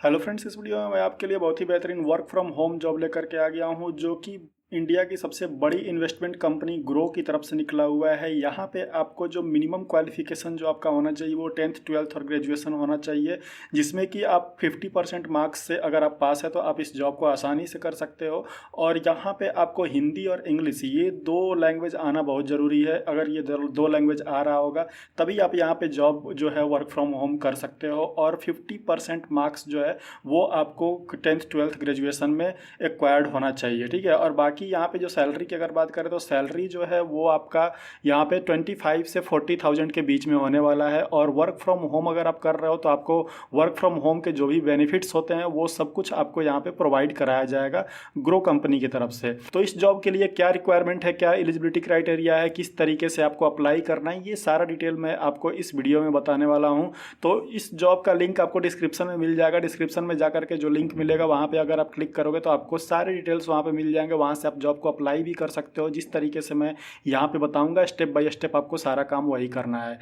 Hello friends, इस video में मैं आपके लिए बहुत ही बेहतरीन वर्क फ्रॉम होम जॉब लेकर के आ गया हूं, जो कि इंडिया की सबसे बड़ी इन्वेस्टमेंट कंपनी ग्रो की तरफ से निकला हुआ है। यहाँ पे आपको जो मिनिमम क्वालिफिकेशन जो आपका होना चाहिए वो 10th 12th और ग्रेजुएशन होना चाहिए, जिसमें कि आप 50% मार्क्स से अगर आप पास है तो आप इस जॉब को आसानी से कर सकते हो। और यहाँ पे आपको हिंदी और इंग्लिश ये दो लैंग्वेज आना बहुत ज़रूरी है। अगर ये दो लैंग्वेज आ रहा होगा तभी आप यहाँ पे जॉब जो है वर्क फ्रॉम होम कर सकते हो। और 50% मार्क्स जो है वो आपको 10th 12th ग्रेजुएशन में एक्वायर्ड होना चाहिए, ठीक है। और बाकी यहाँ पे जो सैलरी की अगर बात करें तो सैलरी जो है वो आपका यहाँ पे 25 से 40,000 के बीच में होने वाला है। और वर्क फ्रॉम होम अगर आप कर रहे हो तो आपको वर्क फ्रॉम होम के जो भी बेनिफिट्स होते हैं वो सब कुछ आपको यहाँ पे प्रोवाइड कराया जाएगा ग्रो कंपनी की तरफ से। तो इस जॉब के लिए क्या रिक्वायरमेंट है, क्या एलिजिबिलिटी क्राइटेरिया है, किस तरीके से आपको अप्लाई करना है, ये सारा डिटेल मैं आपको इस वीडियो में बताने वाला हूँ। तो इस जॉब का लिंक आपको डिस्क्रिप्शन में मिल जाएगा। डिस्क्रिप्शन में जाकर के जो लिंक मिलेगा वहाँ पे अगर आप क्लिक करोगे तो आपको सारे डिटेल्स वहाँ पे मिल जाएंगे। वहाँ से आप जॉब को अप्लाई भी कर सकते हो। जिस तरीके से मैं यहाँ पे बताऊंगा स्टेप बाय स्टेप आपको सारा काम वही करना है।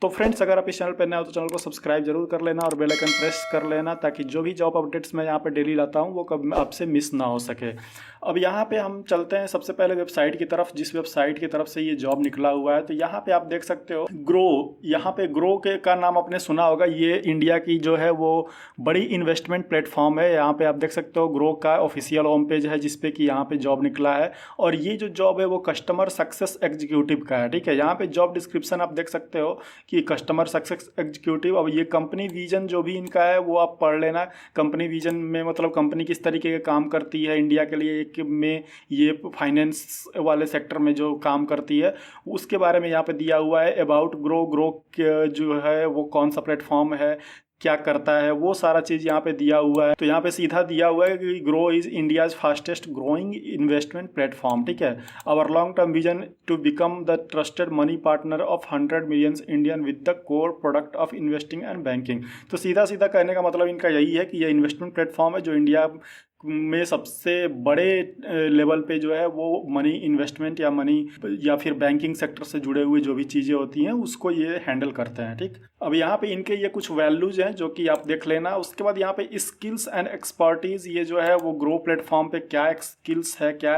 तो फ्रेंड्स, अगर आप इस चैनल पर नए हो तो चैनल को सब्सक्राइब जरूर कर लेना और बेल आइकन प्रेस कर लेना, ताकि जो भी जॉब अपडेट्स मैं यहाँ पे डेली लाता हूँ वो कभी आपसे मिस ना हो सके। अब यहाँ पे हम चलते हैं सबसे पहले वेबसाइट की तरफ, जिस वेबसाइट की तरफ से ये जॉब निकला हुआ है। तो यहाँ पे आप देख सकते हो ग्रो, यहाँ पे ग्रो के का नाम आपने सुना होगा। ये इंडिया की जो है वो बड़ी इन्वेस्टमेंट प्लेटफॉर्म है। यहाँ पे आप देख सकते हो ग्रो का ऑफिशियल होम पेज है जिसपे कि यहाँ पे जॉब निकला है। और ये जो जॉब है वो कस्टमर सक्सेस एग्जीक्यूटिव का है, ठीक है। यहाँ पे जॉब डिस्क्रिप्शन आप देख सकते हो कि कस्टमर सक्सेस एग्जीक्यूटिव। अब ये कंपनी विजन जो भी इनका है वो आप पढ़ लेना। कंपनी विजन में मतलब कंपनी किस तरीके का काम करती है इंडिया के लिए, में ये फाइनेंस वाले सेक्टर में जो काम करती है उसके बारे में यहाँ पे दिया हुआ है। अबाउट ग्रो, ग्रो जो है वो कौन सा प्लेटफॉर्म है, क्या करता है, वो सारा चीज़ यहाँ पे दिया हुआ है। तो यहाँ पे सीधा दिया हुआ है कि Groww is India's fastest growing investment platform, ठीक है। Our long term vision to become the trusted money partner of 100 millions Indian with the core product of investing and banking. तो सीधा सीधा कहने का मतलब इनका यही है कि ये इन्वेस्टमेंट प्लेटफॉर्म है जो इंडिया में सबसे बड़े लेवल पे जो है वो मनी इन्वेस्टमेंट या मनी या फिर बैंकिंग सेक्टर से जुड़े हुए जो भी चीज़ें होती हैं उसको ये हैंडल करते हैं, ठीक। अब यहाँ पे इनके ये कुछ वैल्यूज हैं जो कि आप देख लेना। उसके बाद यहाँ पे स्किल्स एंड एक्सपर्टीज, ये जो है वो ग्रो प्लेटफॉर्म पे क्या स्किल्स है, क्या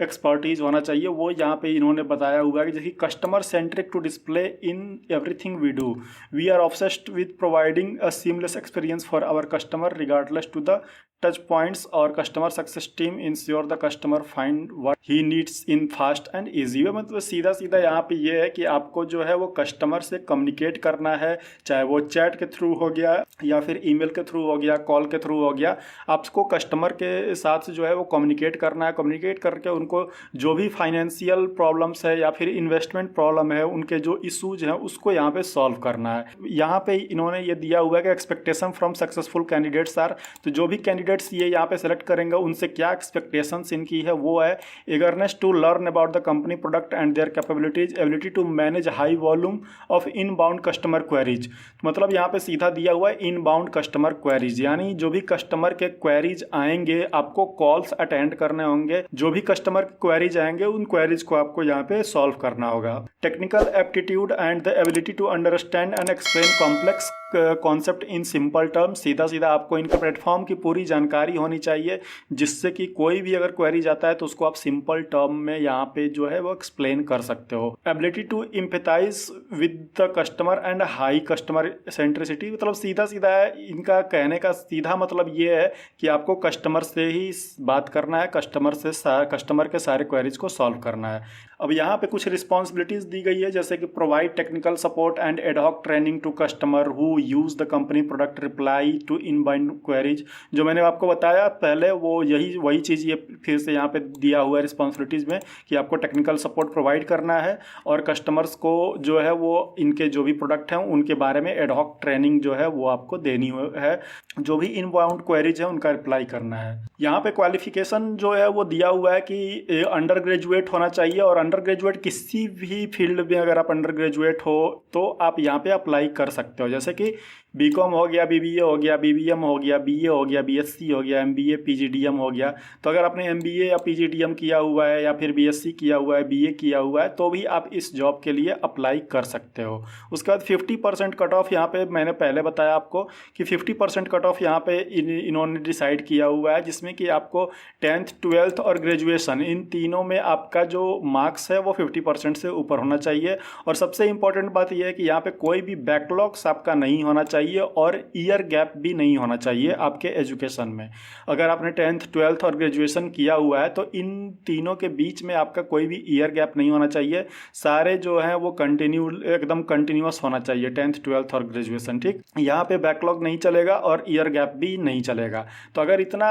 एक्सपर्टीज होना चाहिए वो यहाँ पे इन्होंने बताया हुआ है कि जैसे customer centric to display in everything we do, we are obsessed with providing a seamless experience for our customer regardless to the touch points. और customer success team ensure the customer find what he needs in fast and easy way. मतलब सीधा सीधा यहाँ पे ये है कि आपको जो है वो कस्टमर से कम्युनिकेट करना है, चाहे वो चैट के थ्रू हो गया या फिर ईमेल के थ्रू हो गया, कॉल के थ्रू हो गया। आपको कस्टमर के साथ जो है वो कम्युनिकेट करना है। कम्युनिकेट करके उनको जो भी फाइनेंशियल प्रॉब्लम्स है या फिर इन्वेस्टमेंट प्रॉब्लम है, उनके जो इशूज हैं उसको यहाँ पे सॉल्व करना है। यहाँ पे इन्होंने ये दिया हुआ है कि expectation from successful candidates are, तो जो भी कैंडिडेट्स ये यहाँ पे सेलेक्ट करेंगे उनसे क्या एक्सपेक्टेशंस इनकी है वो है eagerness to learn about the company product and their capabilities, ability to manage high volume of inbound customer queries. मतलब यहाँ पे सीधा दिया हुआ है इनबाउंड कस्टमर क्वेरीज, यानी जो भी कस्टमर के क्वेरीज आएंगे आपको कॉल्स अटेंड करने होंगे। जो भी कस्टमर के क्वेरीज आएंगे उन क्वेरीज को आपको यहाँ पे सॉल्व करना होगा। Technical aptitude and the ability to understand and explain complex concept in simple terms. सीधा सीधा आपको इनके प्लेटफॉर्म की पूरी जानकारी होनी चाहिए जिससे कि कोई भी अगर क्वेरी जाता है तो उसको आप सिंपल टर्म में यहाँ पे जो है वो एक्सप्लेन कर सकते हो। Ability to empathise with the customer and high customer centricity, मतलब सीधा सीधा है इनका कहने का सीधा मतलब ये है कि आपको कस्टमर से ही बात करना है, कस्टमर के सारे क्वेरीज को सॉल्व करना है। अब यहाँ पे कुछ रिस्पॉन्सिबिलिटीज दी गई है जैसे कि provide technical support and ad hoc training to customer who use the company product, reply to inbound queries. जो मैंने आपको बताया पहले वो वही चीज़ ये फिर से यहाँ पे दिया हुआ है रिस्पॉन्सिबिलिटीज़ में कि आपको टेक्निकल सपोर्ट प्रोवाइड करना है और कस्टमर्स को जो है वो इनके जो भी प्रोडक्ट हैं उनके बारे में एडहॉक ट्रेनिंग जो है वो आपको देनी है। जो भी इनबाउंड क्वेरीज है उनका रिप्लाई करना है। यहाँ पे क्वालिफिकेशन जो है वो दिया हुआ है कि अंडर ग्रेजुएट होना चाहिए, और अंडर ग्रेजुएट किसी भी फील्ड में अगर आप अंडर ग्रेजुएट हो तो आप यहाँ पे अप्लाई कर सकते हो। जैसे कि बीकॉम हो गया, बीबीए हो गया, बीबीएम हो गया, बीए हो गया, बीएससी हो गया, एमबीए, पीजीडीएम हो गया। तो अगर आपने एमबीए या पीजीडीएम किया हुआ है या फिर बीएससी किया हुआ है, बीए किया हुआ है, तो भी आप इस जॉब के लिए अप्लाई कर सकते हो। उसके बाद 50% कट ऑफ यहाँ पे मैंने पहले बताया आपको कि 50% कट ऑफ यहाँ पे इन्होंने डिसाइड किया हुआ है, जिसमें कि आपको 10th 12th और ग्रेजुएशन इन तीनों में आपका जो मार्क्स है वो 50% से ऊपर होना चाहिए। और सबसे इंपॉर्टेंट बात यह है कि यहाँ पे कोई भी बैकलॉग्स आपका नहीं होना चाहिए और ईयर गैप भी नहीं होना चाहिए आपके एजुकेशन में। अगर आपने 10th 12th और ग्रेजुएशन किया हुआ है तो इन तीनों के बीच में आपका कोई भी ईयर गैप नहीं होना चाहिए। सारे जो हैं वो कंटिन्यू एकदम कंटिन्यूअस होना चाहिए, 10th 12th और ग्रेजुएशन। ठीक, यहाँ पे बैकलॉग नहीं चलेगा और ईयर गैप भी नहीं चलेगा। तो अगर इतना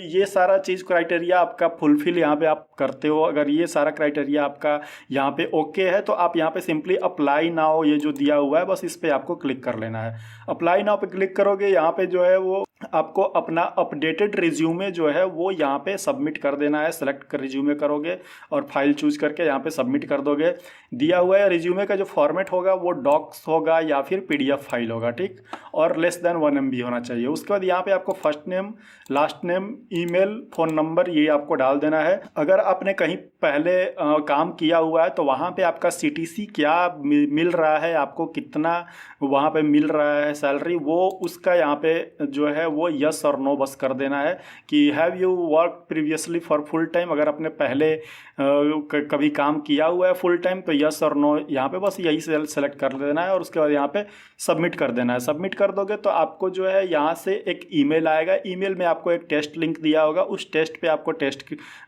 ये सारा चीज़ क्राइटेरिया आपका फुलफिल यहाँ पे आप करते हो, अगर ये सारा क्राइटेरिया आपका यहाँ पे ओके है, तो आप यहाँ पे सिंपली अप्लाई नाउ ये जो दिया हुआ है बस इस पर आपको क्लिक कर लेना है। अप्लाई नाउ पे क्लिक करोगे, यहाँ पे जो है वो आपको अपना अपडेटेड रिज्यूमे जो है वो यहाँ पे सबमिट कर देना है। सेलेक्ट कर रिज्यूमे करोगे और फाइल चूज करके यहाँ पे सबमिट कर दोगे। दिया हुआ है रिज्यूमे का जो फॉर्मेट होगा वो डॉक्स होगा या फिर पीडीएफ फाइल होगा, ठीक, और लेस देन 1 MB होना चाहिए। उसके बाद यहाँ पे आपको first name, last name, email, phone number ये आपको डाल देना है। अगर आपने कहीं पहले काम किया हुआ है तो वहाँ पे आपका CTC क्या मिल रहा है, आपको कितना वहाँ पे मिल रहा है सैलरी, वो उसका यहाँ पे जो है वो यस और नो बस कर देना है कि have you work previously for full time. अगर आपने पहले कभी काम किया हुआ है फुल टाइम तो यस और नो यहाँ पे बस यही सेलेक्ट कर देना है और उसके बाद यहाँ पे सबमिट कर देना है। सबमिट कर दोगे तो आपको जो है यहाँ से एक ईमेल आएगा। ईमेल में आपको एक टेस्ट लिंक दिया होगा, उस टेस्ट पे आपको टेस्ट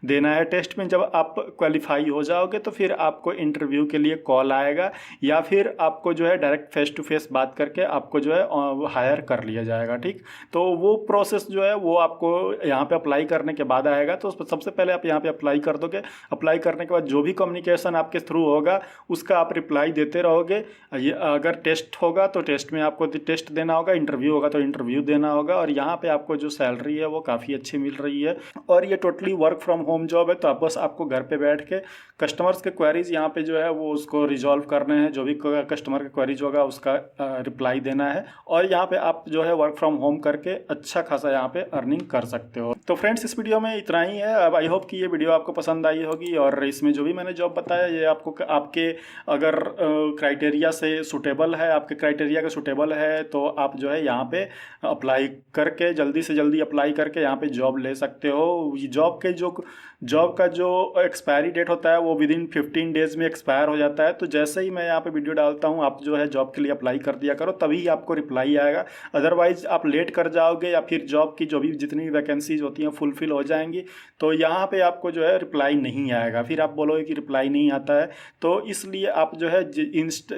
देना है। टेस्ट में जब आप क्वालिफाई हो जाओगे तो फिर आपको इंटरव्यू के लिए कॉल आएगा या फिर आपको जो है डायरेक्ट फेस टू फेस बात करके आपको जो है हायर कर लिया जाएगा। ठीक, तो वो प्रोसेस जो है वो आपको यहाँ पे अप्लाई करने के बाद आएगा। तो सबसे पहले आप यहाँ पे अप्लाई कर दोगे। अप्लाई करने के बाद जो भी कम्युनिकेशन आपके थ्रू होगा उसका आप रिप्लाई देते रहोगे। अगर टेस्ट होगा तो टेस्ट में आपको टेस्ट देना होगा, इंटरव्यू होगा तो इंटरव्यू देना होगा। और यहाँ पे आपको जो सैलरी है वो काफ़ी अच्छी मिल रही है और ये totally work from home job है। तो आप बस आपको घर पे बैठ के कस्टमर्स के क्वेरीज यहाँ पे जो है वो उसको रिजॉल्व करने हैं। जो भी कस्टमर का क्वेरीज होगा उसका रिप्लाई देना है और यहाँ पे आप जो है वर्क फ्रॉम होम करके अच्छा खासा यहाँ पे अर्निंग कर सकते हो। तो फ्रेंड्स इस वीडियो में इतना ही है। अब आई होप कि ये वीडियो आपको पसंद आई होगी और इसमें जो भी मैंने जॉब बताया ये आपको आपके अगर क्राइटेरिया से सूटेबल है, आपके क्राइटेरिया का सूटेबल है तो आप जो है यहाँ पे अप्लाई करके जल्दी से जल्दी अप्लाई करके यहाँ पे जॉब ले सकते हो। जॉब का जो एक्सपायरी डेट होता है वो विदिन 15 डेज में एक्सपायर हो जाता है। तो जैसे ही मैं यहाँ पे वीडियो डालता हूँ आप जो है जॉब के लिए अप्लाई कर दिया करो, तभी आपको रिप्लाई आएगा। अदरवाइज आप लेट कर जाओगे या फिर जॉब की जो भी जितनी वैकेंसीज होती हैं फुलफिल हो जाएंगी तो यहाँ पे आपको जो है रिप्लाई नहीं आएगा। फिर आप बोलोगे कि रिप्लाई नहीं आता है, तो इसलिए आप जो है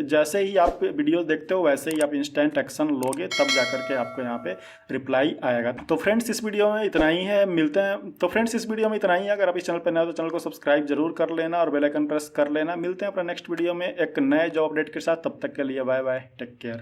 जैसे ही आप वीडियो देखते हो वैसे ही आप इंस्टेंट एक्शन लोगे तब जाकर के आपको यहाँ पे रिप्लाई आएगा। तो फ्रेंड्स इस वीडियो में इतना ही है, मिलते हैं। तो फ्रेंड्स इस वीडियो में इतना ही है। अगर आप इस चैनल पर नए हो तो चैनल को सब्सक्राइब जरूर कर लेना और बेल आइकन प्रेस कर लेना। मिलते हैं अपने नेक्स्ट वीडियो में एक नए जॉब अपडेट के साथ। तब तक के लिए बाय बाय, टेक केयर।